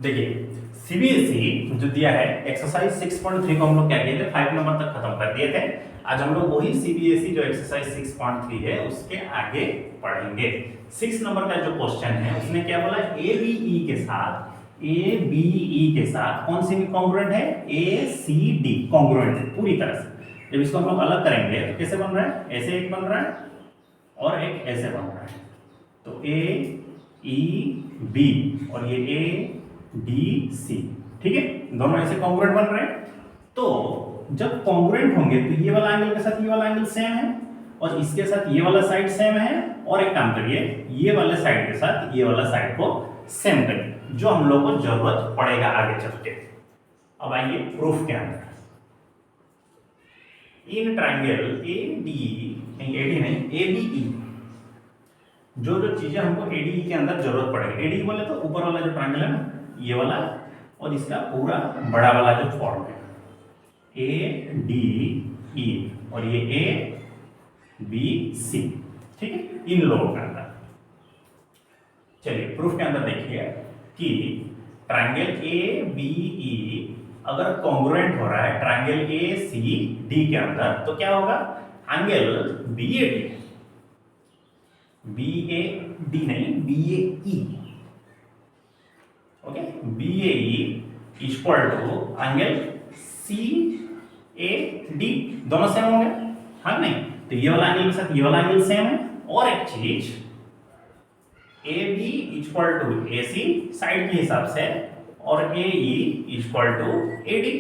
देखिए सीबीएसई जो दिया है एक्सरसाइज 6.3 को हम लोग क्या किए थे 5 नंबर तक खत्म कर दिए थे। आज हम लोग वही सीबीएसई जो एक्सरसाइज 6.3 है उसके आगे पढ़ेंगे। 6 नंबर का जो क्वेश्चन है उसने क्या बोला, ए बी ई के साथ कौन सी भी कॉन्ग्रुएंट है, ए सी डी कॉन्ग्रुएंट है पूरी तरह से। जब इसको हम लोग अलग करेंगे तो कैसे बन रहा है, ऐसे एक बन रहा है और एक ऐसे बन रहा है। तो ए ई बी और ये ए डी सी, ठीक है, दोनों ऐसे कॉन्ग्रुएंट बन रहे हैं। तो जब कॉन्ग्रुएंट होंगे तो ये वाला एंगल के साथ ये वाला एंगल सेम है और इसके साथ ये वाला साइड सेम है। और एक काम करिए, ये वाले साइड के साथ ये वाला साइड को सेम करिए, जो हम लोग को जरूरत पड़ेगा आगे चल के। अब आइए प्रूफ के अंदर। इन ट्राइंगल ए डी नहीं ए बी ई, जो जो चीजें हमको एडी के अंदर जरूरत पड़ेगी, एडी बोले तो ऊपर वाला जो ट्रायंगल है ना ये वाला और इसका पूरा बड़ा वाला जो फॉर्म है ए डी ई और ये ए बी सी, ठीक है, इन लोगों के अंदर। चलिए प्रूफ के अंदर देखिए कि ट्रायंगल ए बी ई अगर कॉन्ग्रुएंट हो रहा है ट्रायंगल ए सी डी के अंदर तो क्या होगा, angle B A D, B A D नहीं B A E, okay, B A E equal to angle C A D, दोनों सेम होंगे, हाँ नहीं? तो ये वाला एंगल के साथ ये वाला एंगल सेम है। और एक चीज A B equal to A C side के हिसाब से और A E equal to A D,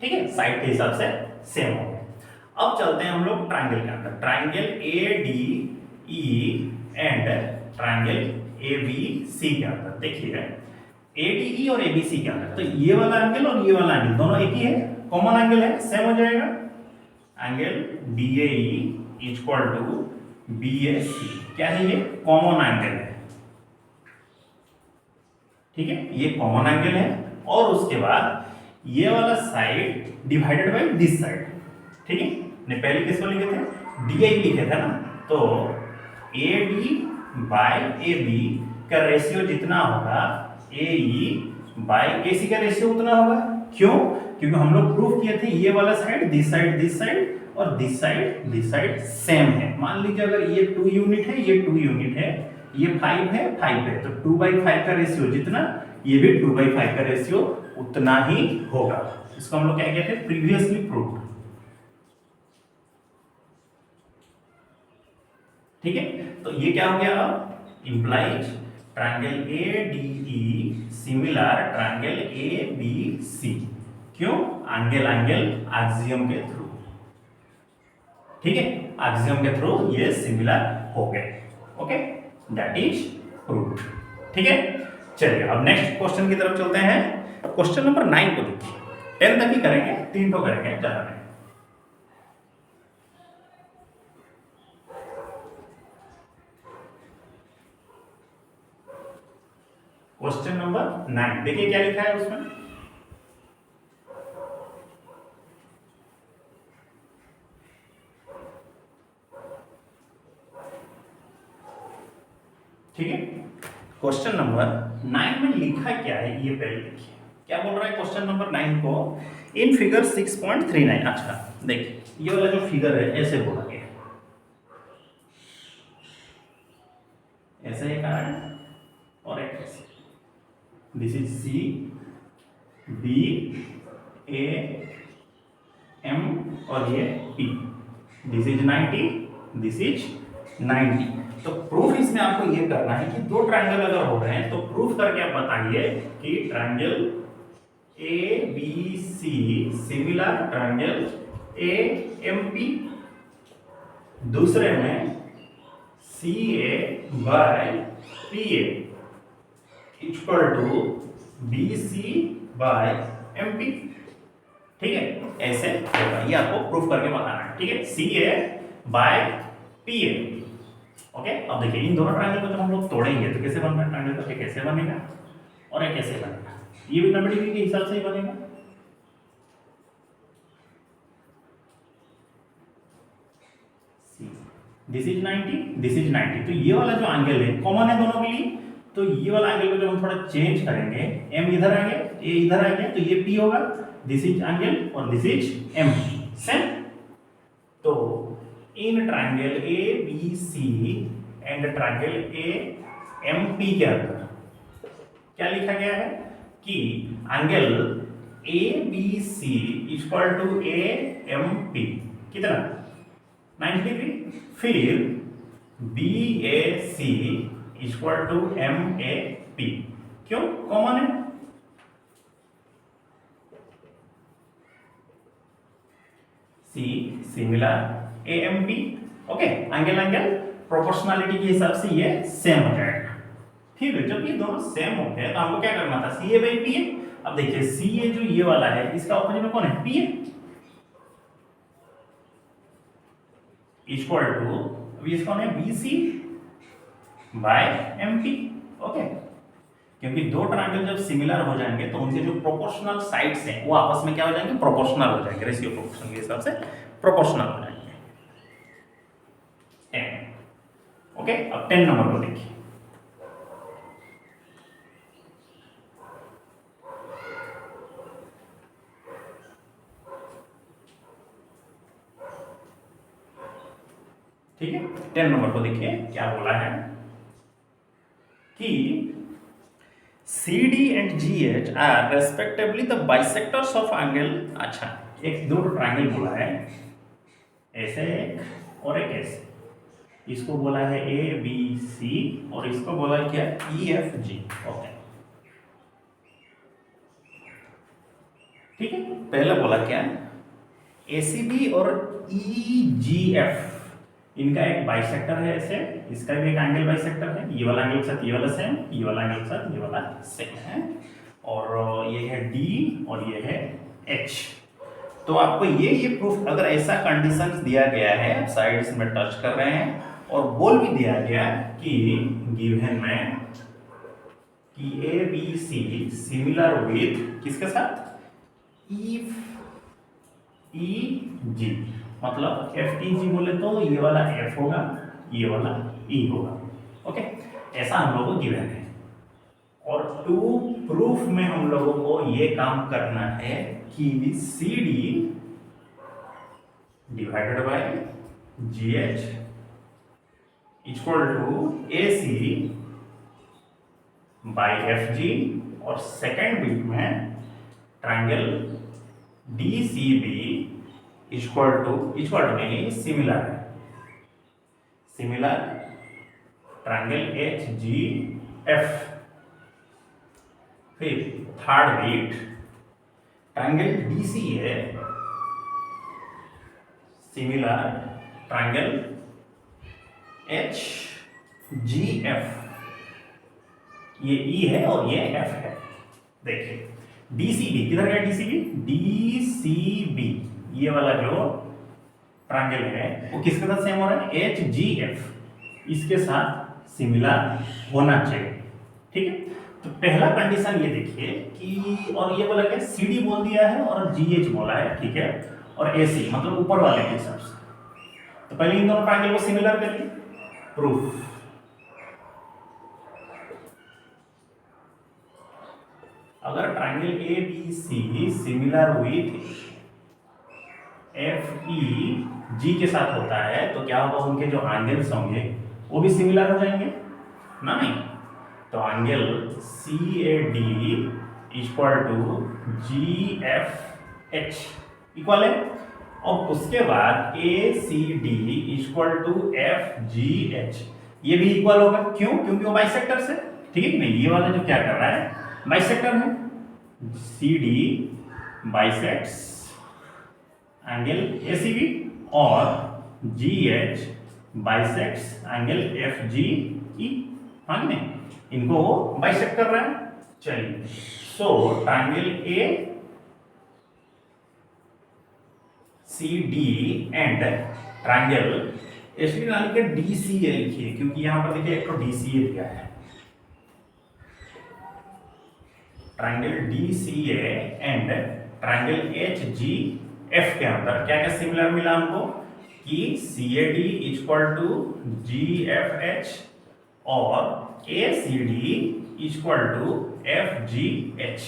ठीक है, साइड के हिसाब से सेम होंगे। अब चलते हैं हम लोग ट्रायंगल के अंदर, triangle A D E and triangle A B C के अंदर। देखिए ए डी ई और ए बी सी के अंदर तो ये वाला एंगल और ये वाला एंगल दोनों एक ही है, कॉमन एंगल है, सेम हो जाएगा। Angle D A E equal to B A C, क्या है ये, कॉमन एंगल है, ठीक है, ये कॉमन एंगल है। और उसके बाद ये वाला side divided by this side, ठीक है, ने पहले किसको लिखे थे, डी आई लिखे थे ना, तो A D by A B का रेशियो जितना होगा ए ई बाय ए सी का रेशियो उतना होगा। क्यों? क्योंकि हम लोग प्रूफ किए थे ये वाला साइड दिस साइड और दिस साइड सेम है। मान लीजिए अगर ये 2 यूनिट है, ये 2 यूनिट है, ये 5 है, तो 2/5 का रेशियो जितना, ये भी 2/5 का रेशियो उतना ही होगा। इसको हम लोग क्या कहते हैं, प्रीवियसली प्रूव्ड, ठीक है। तो ये क्या हो गया, implies triangle A D E similar triangle A B C. क्यों? एंगल एक्सियम के थ्रू, ठीक है, एक्सियम के थ्रू ये सिमिलर हो गए, ओके, दैट इज प्रूव्ड, ठीक है। चलिए अब नेक्स्ट क्वेश्चन की तरफ चलते हैं। क्वेश्चन नंबर 9 को देखिए, 10 तक ही करेंगे, 3 तो करेंगे ज्यादा नहीं। क्वेश्चन नंबर 9 देखिए क्या लिखा है उसमें, ठीक है। क्वेश्चन नंबर 9 में लिखा क्या है ये पहले देखिए, क्या बोल रहा है क्वेश्चन नंबर 9 को, इन फिगर 6.39। अच्छा देखिए ये वाला जो फिगर है ऐसे बोला गया, ऐसे एक आ रहा है और एक ऐसे, this is C B A M और ये P, this is 90, this is 90। तो प्रूफ इसमें आपको ये करना है कि दो ट्रायंगल अगर हो रहे हैं तो प्रूफ करके आप बताइए कि triangle A B C similar triangle A M P, दूसरे में C A by P A equal to B C by M P, ठीक है, ऐसे होगा। ये आपको प्रूफ करके बताना है, ठीक है, सी A by P A, okay. अब देखिए इन दोनों ट्रायंगल को जब हम लोग तोड़ेंगे तो कैसे बनना है ट्रायंगल, तो एक ऐसे बनेगा और एक ऐसे बनेगा, ये भी 90 डिग्री के हिसाब से ही बनेगा। दिस इज 90, दिस इज 90, तो ये वाला जो एंगल है कॉमन है दोनों के लिए, तो ये वाला एंगल को जब हम थोड़ा चेंज करेंगे, m इधर आ गया, a इधर आ गया, तो ये p होगा, दिस इज एंगल और दिस इज m, सेम। तो इन triangle ABC and triangle AMP के अंदर क्या लिखा गया है कि angle ABC equal to AMP कितना 90 डिग्री, फिर BAC इक्वल टू MAP, क्यों कॉमन है, C similar AMP, okay, angle proportionality के हिसाब से ये सेम हो जाएगा। ठीक है, जब ये दोनों सेम हो गए तो हमको क्या करना था, CA बाई PA। अब देखिए CA जो ये वाला है इसका ऑपोजिट में कौन है, PA इक्वल टू, अभी इसका कौन है, BC बाय MP, ओके। क्योंकि दो ट्रायंगल जब सिमिलर हो जाएंगे तो उनके जो प्रोपोर्शनल साइड्स हैं वो आपस में क्या हो जाएंगे, प्रोपोर्शनल हो जाएंगे, रेशियो प्रोपोर्शन के हिसाब से प्रोपोर्शनल हो जाएंगे। 10, ओके। अब 10 नंबर को देखिए, ठीक है। 10 नंबर को देखिए क्या बोला है कि CD and GH are respectively the bisectors of angle, अच्छा एक दो ट्रायंगल बोला है, ऐसे एक और एक ऐसे, इसको बोला है ABC और इसको बोला है क्या, EFG, ओके, ठीक है। पहले बोला क्या, ACB और EGF इनका एक बाइसेक्टर है ऐसे, इसका भी एक एंगल बाइसेक्टर है, ये वाला एंगल के साथ ये वाला सेम, ये वाला एंगल के साथ ये वाला सेम है, और ये है D और ये है H। तो आपको ये प्रूफ, अगर ऐसा कंडीशंस दिया गया है, साइड्स में टच कर रहे हैं और बोल भी दिया गया कि गिवन में कि ABC सिमिलर विद किसके साथ, EG, मतलब FTG बोले तो ये वाला F होगा, ये वाला E होगा, ओके, ऐसा हम लोगों को गिवन है। और टू प्रूफ में हम लोगों को ये काम करना है कि CD divided by GH equal to AC by FG, और सेकेंड बिट में ट्रायंगल DCB इक्वल टू नहीं, सिमिलर है, सिमिलर ट्रायंगल HGF। फिर third bit triangle DCA similar triangle HGF, ये E है और ये F है। देखिए DCB किधर गया, DCB ये वाला जो ट्रायंगल है वो किसके साथ सेम हो रहा है, HGF, इसके साथ सिमिलर होना चाहिए, ठीक है। तो पहला कंडीशन ये देखिए कि, और ये बोला क्या, CD बोल दिया है और GH बोला है, ठीक है, और AC मतलब ऊपर वाले के हिसाब से। तो पहले इन दोनों ट्रायंगल को सिमिलर करिए, प्रूफ। अगर triangle ABC similar with FEG के साथ होता है तो क्या होगा, उनके जो एंगल्स होंगे वो भी सिमिलर हो जाएंगे ना, नहीं। तो angle CAD equal to GFH equal है, और उसके बाद ACD इक्वल टू FGH, ये भी इक्वल होगा, क्यों, क्योंकि वो बाइसेक्टर से, ठीक है नहीं, ये वाला जो क्या कर रहा है, बाइसेक्टर है, CD बाइसेक्ट्स एंगल ACB और GH बाइसेक्ट्स एंगल FGE, हाँ कि नहीं, इनको वो बाइसेक्ट कर रहा है। चलिए, सो ट्रायंगल ACD एंड ट्रायंगल इसलिए ना लिखे DCA लिखिए, क्योंकि यहां पर देखिए एक तो DCA दिया है, triangle DCA and triangle HGF के अंदर क्या क्या सिमिलर मिला हमको कि CAD इक्वल टू GFH और ACD equal to FGH.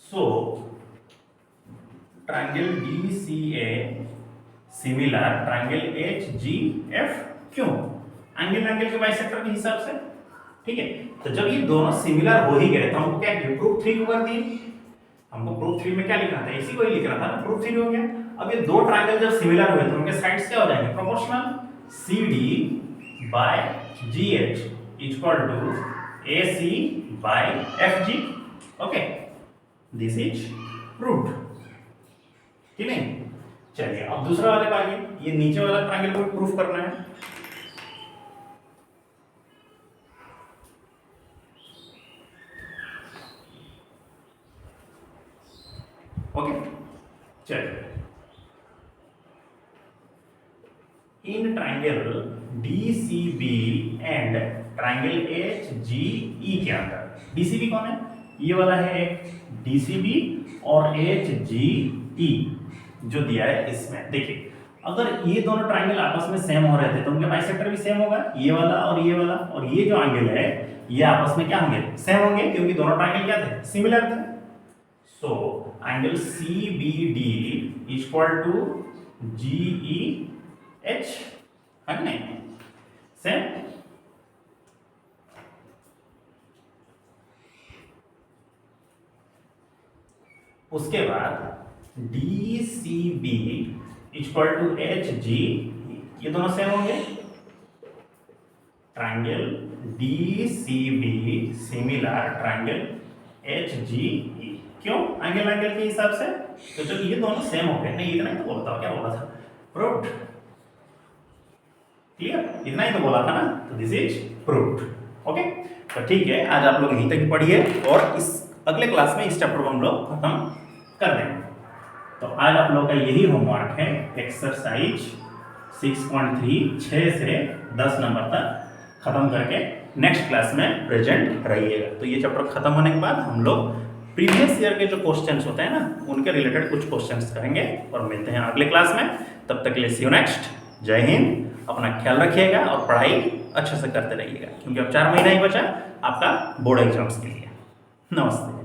So triangle DCA similar triangle HGF क्यों? एंगल के बाइसेक्टर के हिसाब से, ठीक है। तो जब ये दोनों सिमिलर हो ही गए तो हमको क्या किया, प्रूफ 3 को कर दिए। हमको प्रूफ 3 में क्या लिखना था, इसी को ही लिखना था ना, प्रूफ 3 हो गया। अब ये दो ट्रायंगल जब सिमिलर हुए तो उनके साइड्स क्या हो जाएंगे, proportional. CD by GH equal to AC by FG। Okay, this is proved, ठीक है। चलिए अब दूसरा वाले पे आइए, ये नीचे वाला ट्रायंगल को प्रूफ करना है। ओके, चलिए in triangle DCB and triangle HGE के अंदर, DCB कौन है, ये वाला है DCB, और HGE जो दिया है इसमें। देखिए अगर ये दोनों ट्रायंगल आपस में सेम हो रहे थे तो उनके बाइसेक्टर भी सेम होगा, ये वाला और ये वाला, और ये जो एंगल है ये आपस में क्या होंगे, सेम होंगे, क्योंकि दोनों ट्रायंगल क्या थे, सिमिलर थे। So angle CBD equal to GEH है कि नहीं, सेम। उसके बाद DCB इक्वल टू HG, ये दोनों सेम होंगे। Triangle DCB similar triangle HGE, क्यों, एंगल के हिसाब से। तो जब ये दोनों सेम हो गए, नहीं इतना ही तो बोला था, क्या बोला था, प्रूव्ड, क्लियर, इतना ही तो बोला था ना, तो दिस इज प्रूव्ड। ओके, तो ठीक है, आज आप लोग यहीं तक पढ़िए और इस अगले क्लास में इस चैप्टर को हम लोग खत्म कर देंगे। तो आज आप लोग का यही होमवर्क है, एक्सरसाइज 6.3 6 से 10 नंबर तक खत्म करके नेक्स्ट क्लास में प्रेजेंट रहिएगा। तो ये चैप्टर खत्म होने के बाद हम लोग प्रीवियस ईयर के जो क्वेश्चंस होते हैं ना, उनके रिलेटेड कुछ क्वेश्चंस करेंगे और मिलते हैं अगले क्लास में। तब तक के लिए सी यू नेक्स्ट, जय हिंद, अपना ख्याल रखिएगा और पढ़ाई अच्छे से करते रहिएगा, क्योंकि अब 4 महीना ही बचा आपका बोर्ड एग्जाम्स के लिए। नमस्ते।